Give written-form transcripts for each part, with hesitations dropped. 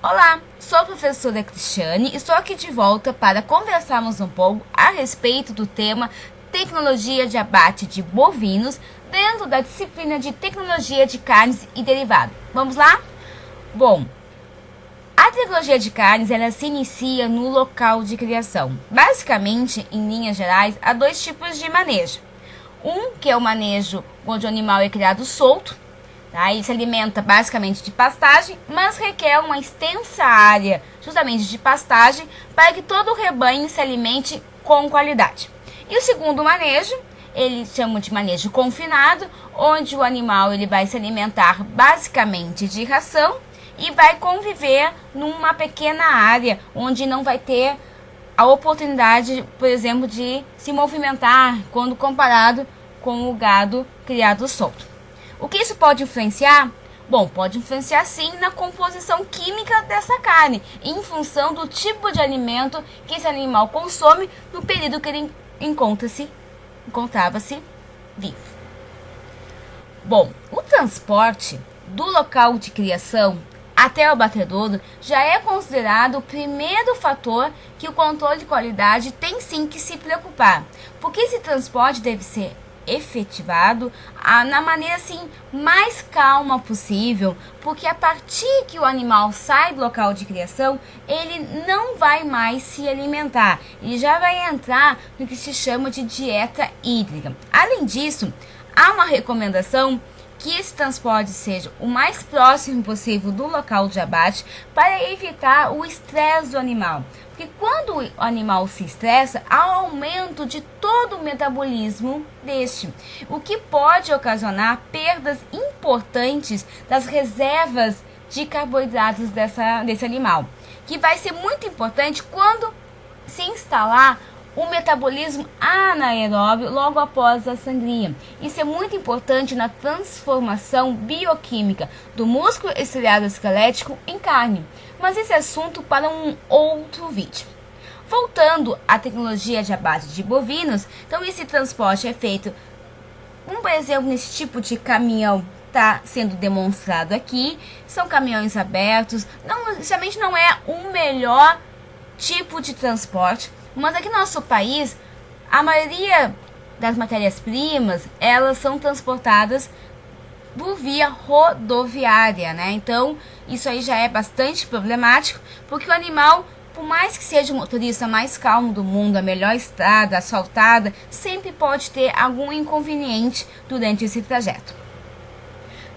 Olá, sou a professora Cristiane e estou aqui de volta para conversarmos um pouco a respeito do tema Tecnologia de abate de bovinos dentro da disciplina de Tecnologia de carnes e derivados. Vamos lá? Bom, a tecnologia de carnes ela se inicia no local de criação. Basicamente, em linhas gerais, há dois tipos de manejo. Um que é o manejo onde o animal é criado solto. Ele se alimenta basicamente de pastagem, mas requer uma extensa área justamente de pastagem para que todo o rebanho se alimente com qualidade. E o segundo manejo, eles chamam de manejo confinado, onde o animal ele vai se alimentar basicamente de ração e vai conviver numa pequena área, onde não vai ter a oportunidade, por exemplo, de se movimentar quando comparado com o gado criado solto. O que isso pode influenciar? Bom, pode influenciar sim na composição química dessa carne, em função do tipo de alimento que esse animal consome no período que ele encontrava-se vivo. Bom, o transporte do local de criação até o abatedouro já é considerado o primeiro fator que o controle de qualidade tem sim que se preocupar, porque esse transporte deve ser efetivado na maneira assim mais calma possível, porque a partir que o animal sai do local de criação, ele não vai mais se alimentar, ele já vai entrar no que se chama de dieta hídrica. Além disso, há uma recomendação que esse transporte seja o mais próximo possível do local de abate para evitar o estresse do animal. Porque quando o animal se estressa, há um aumento de todo o metabolismo deste, o que pode ocasionar perdas importantes das reservas de carboidratos desse animal, que vai ser muito importante quando se instalar o metabolismo anaeróbio logo após a sangria. Isso é muito importante na transformação bioquímica do músculo estriado esquelético em carne, mas esse assunto para um outro vídeo. Voltando à tecnologia de abate de bovinos, então esse transporte é feito, por exemplo, nesse tipo de caminhão está sendo demonstrado aqui, são caminhões abertos, inicialmente não é o melhor tipo de transporte, mas aqui no nosso país, a maioria das matérias-primas, elas são transportadas por via rodoviária, né? Então, isso aí já é bastante problemático, porque o animal, por mais que seja o motorista mais calmo do mundo, a melhor estrada, asfaltada, sempre pode ter algum inconveniente durante esse trajeto.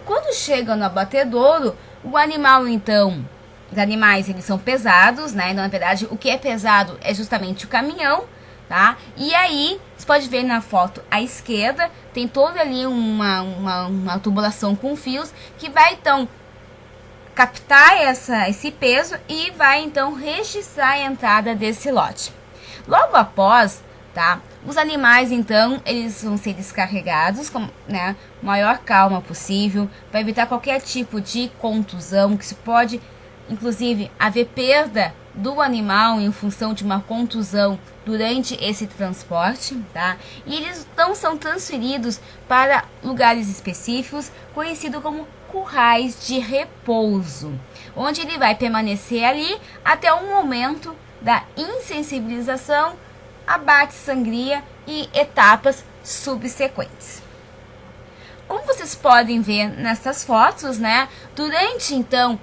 Quando chega no abatedouro, o animal, então, os animais, eles são pesados, né? Na verdade, o que é pesado é justamente o caminhão, tá? E aí, você pode ver na foto à esquerda, tem toda ali uma tubulação com fios que vai, então, captar esse peso e vai, então, registrar a entrada desse lote. Logo após, tá? Os animais, então, eles vão ser descarregados com, né, maior calma possível, para evitar qualquer tipo de contusão, que se pode inclusive haver perda do animal em função de uma contusão durante esse transporte, tá? E eles então são transferidos para lugares específicos, conhecidos como currais de repouso, onde ele vai permanecer ali até o momento da insensibilização, abate, sangria e etapas subsequentes. Como vocês podem ver nessas fotos, né? Durante então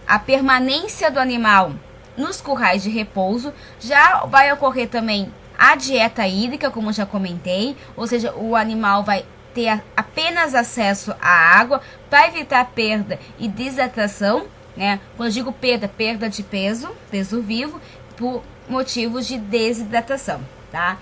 a permanência do animal nos currais de repouso, já vai ocorrer também a dieta hídrica, como já comentei, ou seja, o animal vai ter apenas acesso à água para evitar perda e desidratação, né? Quando eu digo perda de peso vivo, por motivos de desidratação, tá?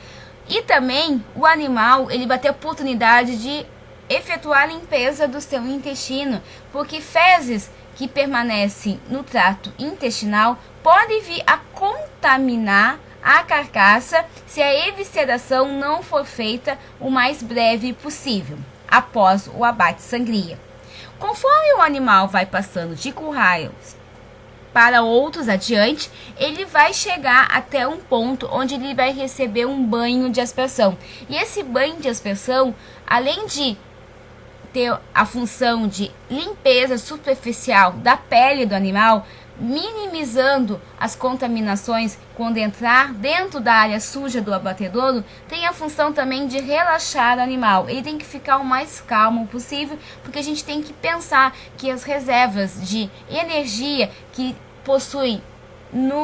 E também o animal, ele vai ter oportunidade de efetuar a limpeza do seu intestino, porque fezes que permanecem no trato intestinal podem vir a contaminar a carcaça se a evisceração não for feita o mais breve possível, após o abate sangria. Conforme o animal vai passando de currais para outros adiante, ele vai chegar até um ponto onde ele vai receber um banho de aspersão. E esse banho de aspersão, além de ter a função de limpeza superficial da pele do animal, minimizando as contaminações quando entrar dentro da área suja do abatedouro, tem a função também de relaxar o animal. Ele tem que ficar o mais calmo possível, porque a gente tem que pensar que as reservas de energia que possui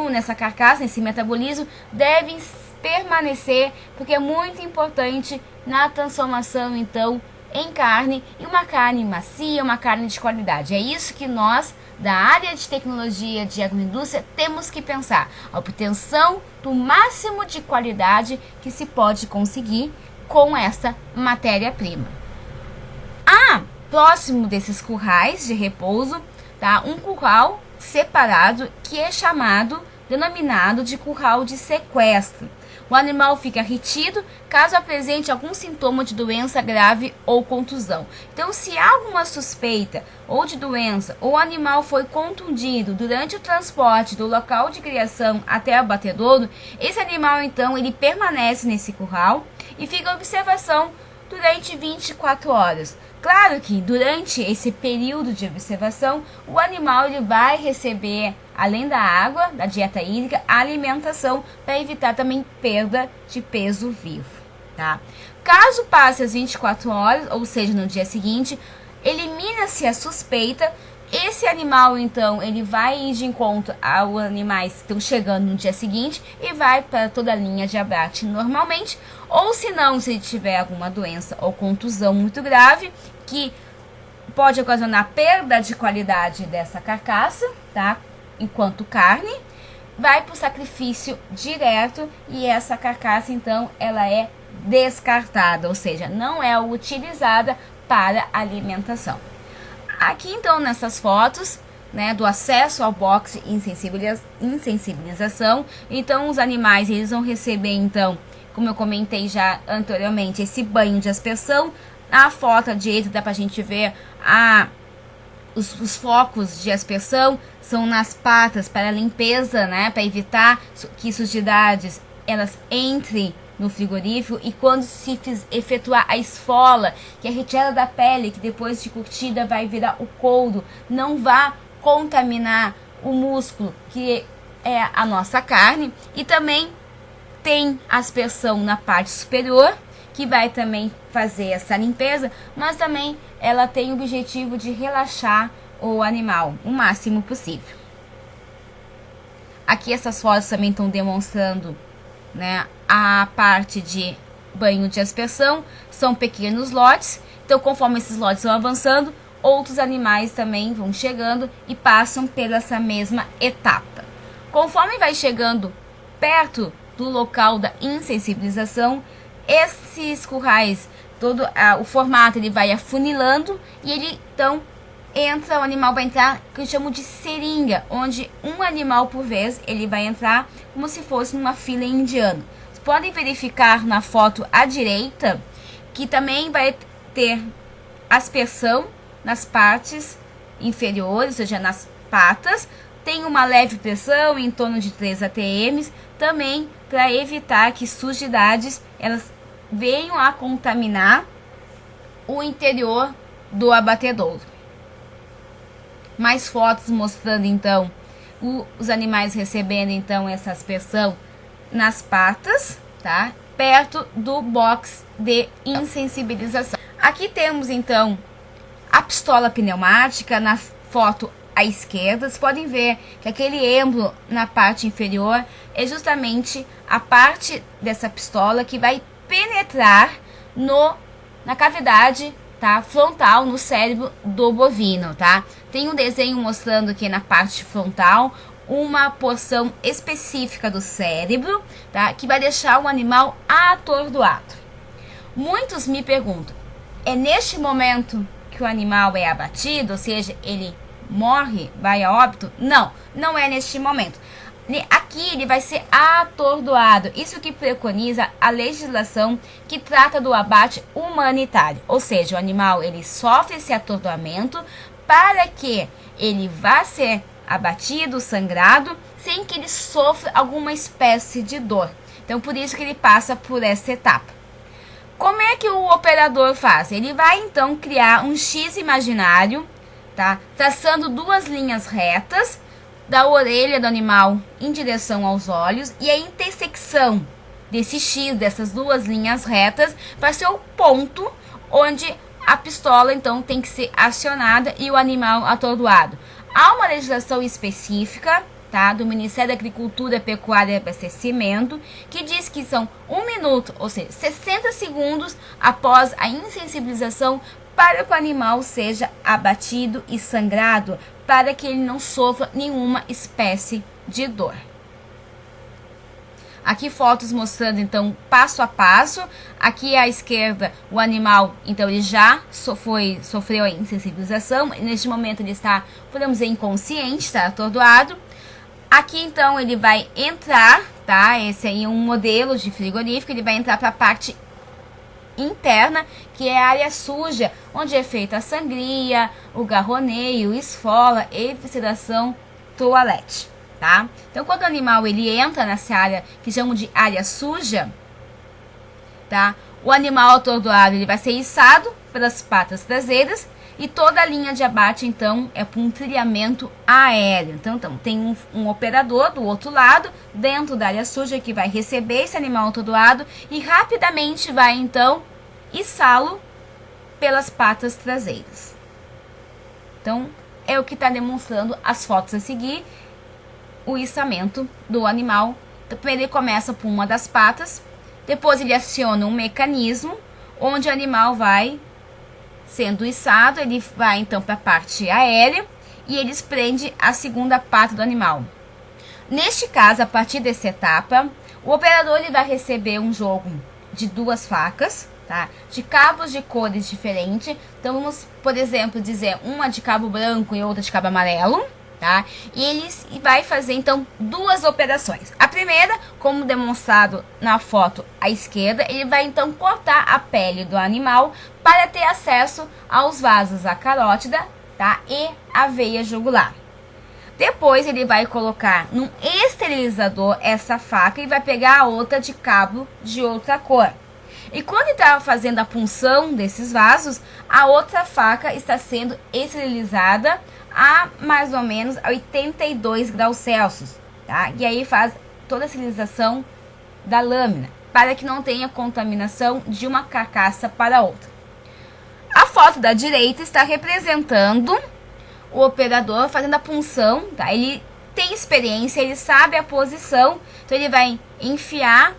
nessa carcaça, nesse metabolismo, devem permanecer, porque é muito importante na transformação então em carne, e uma carne macia, uma carne de qualidade. É isso que nós, da área de tecnologia de agroindústria, temos que pensar. A obtenção do máximo de qualidade que se pode conseguir com essa matéria-prima. Próximo desses currais de repouso, tá, um curral separado que é denominado de curral de sequestro. O animal fica retido caso apresente algum sintoma de doença grave ou contusão. Então, se há alguma suspeita ou de doença, ou o animal foi contundido durante o transporte do local de criação até o abatedouro, esse animal, então, ele permanece nesse curral e fica em observação durante 24 horas. Claro que durante esse período de observação, o animal ele vai receber, além da água, da dieta hídrica, a alimentação para evitar também perda de peso vivo, tá? Caso passe as 24 horas, ou seja, no dia seguinte, elimina-se a suspeita. Esse animal, então, ele vai ir de encontro aos animais que estão chegando no dia seguinte e vai para toda a linha de abate normalmente. Ou se não, se ele tiver alguma doença ou contusão muito grave, que pode ocasionar perda de qualidade dessa carcaça, tá? Enquanto carne, vai para o sacrifício direto e essa carcaça, então, ela é descartada, ou seja, não é utilizada para alimentação. Aqui, então, nessas fotos, né, do acesso ao box insensibilização, então os animais eles vão receber, então, como eu comentei já anteriormente, esse banho de aspersão. Na foto à direita dá pra gente ver os focos de aspersão são nas patas para limpeza, né, para evitar que sujidades elas entrem no frigorífico, e quando se efetuar a esfola, que é a retirada da pele, que depois de curtida vai virar o couro, não vá contaminar o músculo, que é a nossa carne. E também tem aspersão na parte superior, que vai também fazer essa limpeza, mas também ela tem o objetivo de relaxar o animal o máximo possível. Aqui essas fotos também estão demonstrando, né, a parte de banho de aspersão. São pequenos lotes, então conforme esses lotes vão avançando, outros animais também vão chegando e passam pela essa mesma etapa. Conforme vai chegando perto do local da insensibilização, esses currais, todo o formato ele vai afunilando e ele então entra, o animal vai entrar, que eu chamo de seringa, onde um animal por vez ele vai entrar como se fosse numa fila indiana. Vocês podem verificar na foto à direita que também vai ter aspersão nas partes inferiores, ou seja, nas patas. Tem uma leve pressão em torno de 3 atm, também para evitar que sujidades elas venham a contaminar o interior do abatedouro. Mais fotos mostrando então os animais recebendo então essa aspersão nas patas, tá? Perto do box de insensibilização. Aqui temos então a pistola pneumática na foto à esquerda. Vocês podem ver que aquele êmbolo na parte inferior é justamente a parte dessa pistola que vai penetrar na cavidade, tá, frontal, no cérebro do bovino, tá? Tem um desenho mostrando que na parte frontal uma porção específica do cérebro, tá, que vai deixar o animal atordoado. Muitos me perguntam, é neste momento que o animal é abatido, ou seja, ele morre, vai a óbito? Não, não é neste momento. Aqui ele vai ser atordoado. Isso que preconiza a legislação que trata do abate humanitário. Ou seja, o animal ele sofre esse atordoamento para que ele vá ser abatido, sangrado, sem que ele sofra alguma espécie de dor. Então, por isso que ele passa por essa etapa. Como é que o operador faz? Ele vai então criar um X imaginário, tá? Traçando duas linhas retas, da orelha do animal em direção aos olhos, e a intersecção desse X, dessas duas linhas retas, vai ser o ponto onde a pistola então tem que ser acionada e o animal atordoado. Há uma legislação específica, tá, do Ministério da Agricultura, Pecuária e Abastecimento, que diz que são 1 minuto, ou seja, 60 segundos após a insensibilização, para que o animal seja abatido e sangrado, para que ele não sofra nenhuma espécie de dor. Aqui fotos mostrando então passo a passo. Aqui à esquerda o animal, então ele já sofreu a insensibilização. Neste momento ele está, podemos dizer, inconsciente, está atordoado. Aqui então ele vai entrar, tá? Esse aí é um modelo de frigorífico. Ele vai entrar para a parte interna, que é a área suja, onde é feita a sangria, o garroneio, esfola, evisceração, toalete. Tá? Então, quando o animal ele entra nessa área que chamam de área suja, tá? O animal atordoado ele vai ser içado pelas patas traseiras e toda a linha de abate então é para um trilhamento aéreo. Então tem um operador do outro lado dentro da área suja que vai receber esse animal atordoado e rapidamente vai então içá-lo pelas patas traseiras. Então é o que está demonstrando as fotos a seguir. O içamento do animal. Então, primeiro ele começa por uma das patas, depois ele aciona um mecanismo onde o animal vai sendo içado, ele vai então para a parte aérea e eles prendem a segunda pata do animal. Neste caso, a partir dessa etapa, o operador ele vai receber um jogo de duas facas, tá? De cabos de cores diferentes. Então vamos, por exemplo, dizer uma de cabo branco e outra de cabo amarelo. Tá? E ele vai fazer então duas operações. A primeira, como demonstrado na foto à esquerda, ele vai então cortar a pele do animal para ter acesso aos vasos da carótida, tá? E a veia jugular. Depois ele vai colocar num esterilizador essa faca e vai pegar a outra de cabo de outra cor. E quando ele está fazendo a punção desses vasos, a outra faca está sendo esterilizada a mais ou menos 82 graus Celsius, tá? E aí faz toda a esterilização da lâmina, para que não tenha contaminação de uma carcaça para outra. A foto da direita está representando o operador fazendo a punção, tá? Ele tem experiência, ele sabe a posição, então ele vai enfiar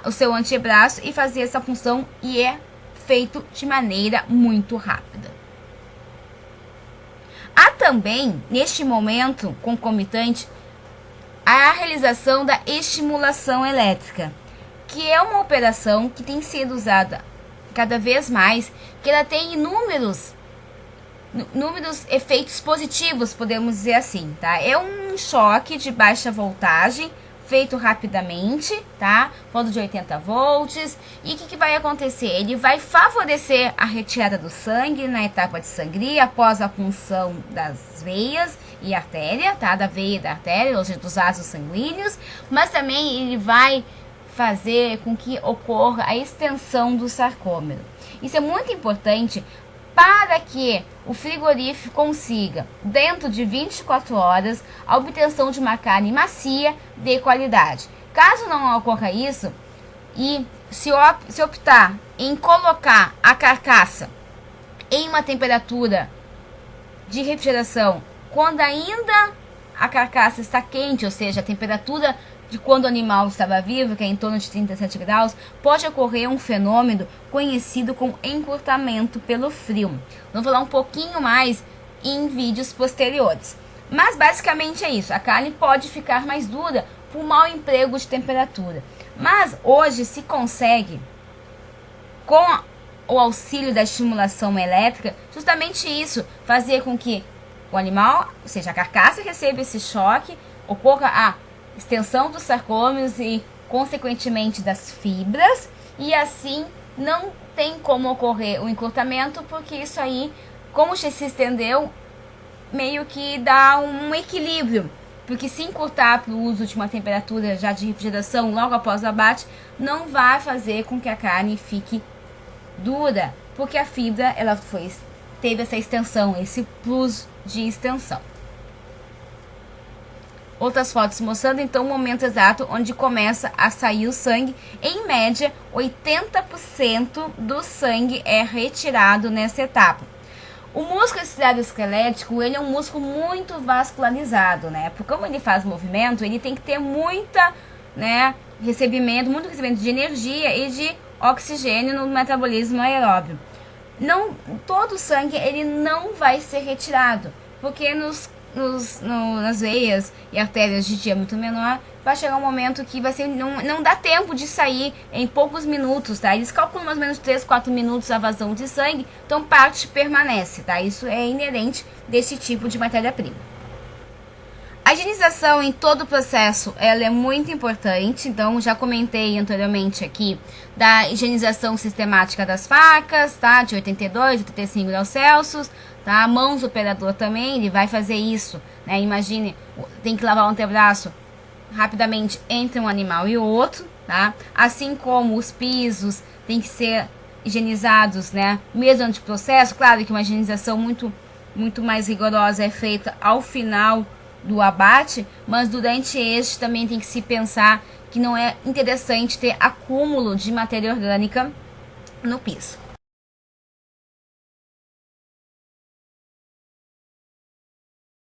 o seu antebraço e fazer essa punção, e é feito de maneira muito rápida. Há também, neste momento concomitante, a realização da estimulação elétrica, que é uma operação que tem sido usada cada vez mais, que ela tem inúmeros efeitos positivos, podemos dizer assim, tá? É um choque de baixa voltagem, feito rapidamente, tá? Fondo de 80 volts. E o que vai acontecer? Ele vai favorecer a retirada do sangue na etapa de sangria após a punção das veias e artéria, tá? Da veia e da artéria, ou seja, dos vasos sanguíneos. Mas também ele vai fazer com que ocorra a extensão do sarcômero. Isso é muito importante para que o frigorífico consiga, dentro de 24 horas, a obtenção de uma carne macia de qualidade. Caso não ocorra isso, e se optar em colocar a carcaça em uma temperatura de refrigeração, quando ainda a carcaça está quente, ou seja, a temperatura de quando o animal estava vivo, que é em torno de 37 graus, pode ocorrer um fenômeno conhecido como encurtamento pelo frio. Vamos falar um pouquinho mais em vídeos posteriores. Mas basicamente é isso, a carne pode ficar mais dura por mau emprego de temperatura. Mas hoje se consegue, com o auxílio da estimulação elétrica, justamente isso, fazer com que o animal, ou seja, a carcaça, receba esse choque, ocorra a extensão dos sarcômeros e, consequentemente, das fibras, e assim não tem como ocorrer o encurtamento, porque isso aí, como se estendeu, meio que dá um equilíbrio, porque se encurtar para o uso de uma temperatura já de refrigeração logo após o abate, não vai fazer com que a carne fique dura, porque a fibra teve essa extensão, esse plus de extensão. outras fotos mostrando então o momento exato onde começa a sair o sangue. Em média, 80% do sangue é retirado nessa etapa. O músculo esquelético, ele é um músculo muito vascularizado, né? Porque como ele faz movimento, ele tem que ter muita, né, muito recebimento de energia e de oxigênio no metabolismo aeróbio. Não, todo o sangue ele não vai ser retirado, porque nas veias e artérias de diâmetro menor vai chegar um momento que vai ser, não dá tempo de sair em poucos minutos, tá? Eles calculam mais ou menos 3, 4 minutos a vazão de sangue, então parte permanece, tá? Isso é inerente desse tipo de matéria-prima. A higienização em todo o processo, ela é muito importante, então já comentei anteriormente aqui da higienização sistemática das facas, tá? De 82, 85 graus Celsius, tá? Mãos do operador também, ele vai fazer isso, né? Imagine, tem que lavar o antebraço rapidamente entre um animal e outro, tá? Assim como os pisos têm que ser higienizados, né? Mesmo durante o processo, claro que uma higienização muito mais rigorosa é feita ao final do abate, mas durante este também tem que se pensar que não é interessante ter acúmulo de matéria orgânica no piso.